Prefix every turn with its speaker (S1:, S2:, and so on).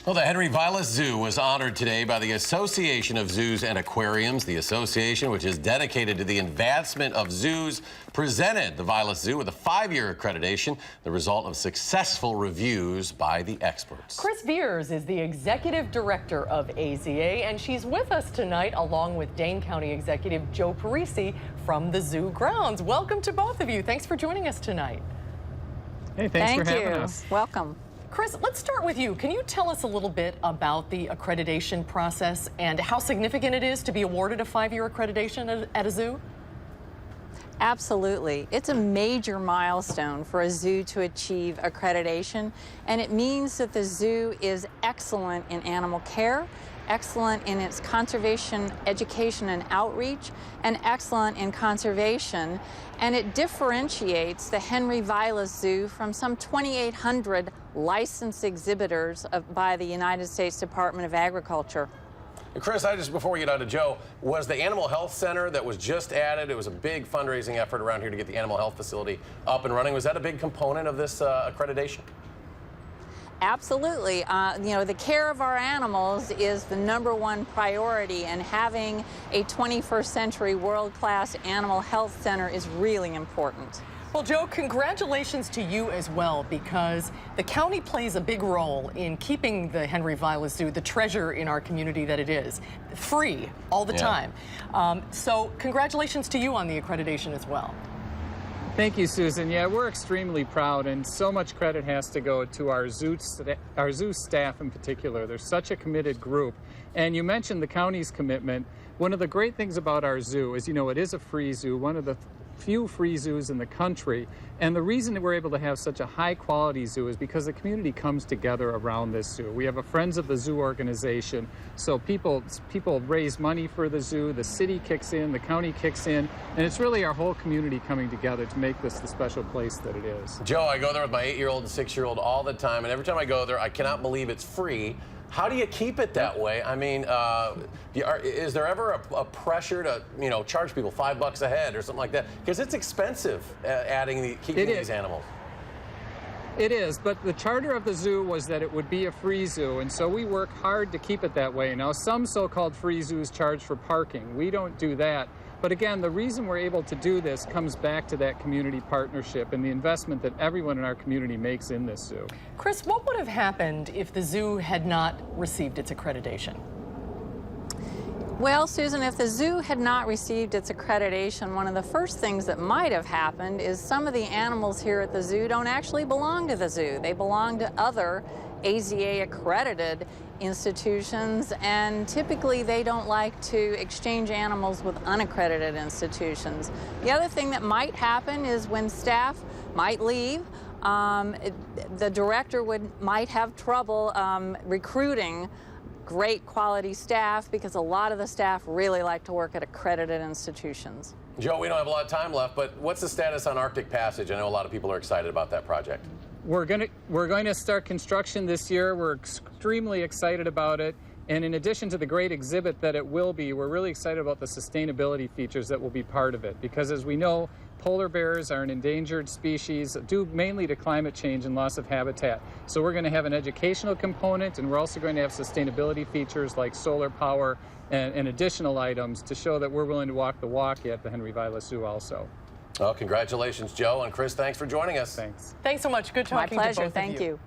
S1: Well, the Henry Vilas Zoo was honored today by the Association of Zoos and Aquariums. The association, which is dedicated to the advancement of zoos, presented the Vilas Zoo with a 5-year accreditation, the result of successful reviews by the experts.
S2: Chris Veers is the executive director of AZA, and she's with us tonight along with Dane County Executive Joe Parisi from the zoo grounds. Welcome to both of you. Thanks for joining us tonight.
S3: Hey, thanks for having us.
S4: Welcome.
S2: Chris, let's start with you. Can you tell us a little bit about the accreditation process and how significant it is to be awarded a 5-year accreditation at a zoo?
S4: Absolutely. It's a major milestone for a zoo to achieve accreditation, and it means that the zoo is excellent in animal care, excellent in its conservation, education, and outreach, and excellent in conservation. And it differentiates the Henry Vilas Zoo from some 2,800 licensed exhibitors by the United States Department of Agriculture.
S1: Chris, before we get on to Joe, was the Animal Health Center that was just added, it was a big fundraising effort around here to get the animal health facility up and running. Was that a big component of this accreditation?
S4: Absolutely. The care of our animals is the #1 priority, and having a 21st century world-class animal health center is really important.
S2: Well, Joe, congratulations to you as well, because the county plays a big role in keeping the Henry Vilas Zoo, the treasure in our community that it is, free all the time. So congratulations to you on the accreditation as well.
S3: Thank you, Susan. Yeah, we're extremely proud, and so much credit has to go to our zoo staff in particular. They're such a committed group. And you mentioned the county's commitment. One of the great things about our zoo is, it is a free zoo, one of the few free zoos in the country. And the reason that we're able to have such a high quality zoo is because the community comes together around this zoo. We have a Friends of the Zoo organization, so people raise money for the zoo, the city kicks in, the county kicks in, and it's really our whole community coming together to make this the special place that it is.
S1: Joe, I go there with my 8-year-old and 6-year-old all the time, and every time I go there, I cannot believe it's free. How do you keep it that way? I mean, is there ever a pressure to, charge people $5 a head or something like that? Because it's expensive keeping these animals.
S3: It is, but the charter of the zoo was that it would be a free zoo, and so we work hard to keep it that way. Now, some so-called free zoos charge for parking. We don't do that. But again, the reason we're able to do this comes back to that community partnership and the investment that everyone in our community makes in this zoo.
S2: Chris, what would have happened if the zoo had not received its accreditation?
S4: Well, Susan, if the zoo had not received its accreditation, one of the first things that might have happened is some of the animals here at the zoo don't actually belong to the zoo. They belong to other AZA accredited institutions, and typically they don't like to exchange animals with unaccredited institutions. The other thing that might happen is when staff might leave, the director might have trouble recruiting great quality staff, because a lot of the staff really like to work at accredited institutions.
S1: Joe, we don't have a lot of time left, but what's the status on Arctic Passage? I know a lot of people are excited about that project.
S3: We're going to start construction this year. We're extremely excited about it. And in addition to the great exhibit that it will be, we're really excited about the sustainability features that will be part of it. Because as we know, polar bears are an endangered species due mainly to climate change and loss of habitat. So we're going to have an educational component, and we're also going to have sustainability features like solar power and additional items to show that we're willing to walk the walk at the Henry Vilas Zoo also.
S1: Well, congratulations, Joe, and Chris, thanks for joining us.
S3: Thanks.
S2: Thanks so much. Good talking to both of you.
S4: My pleasure. Thank you.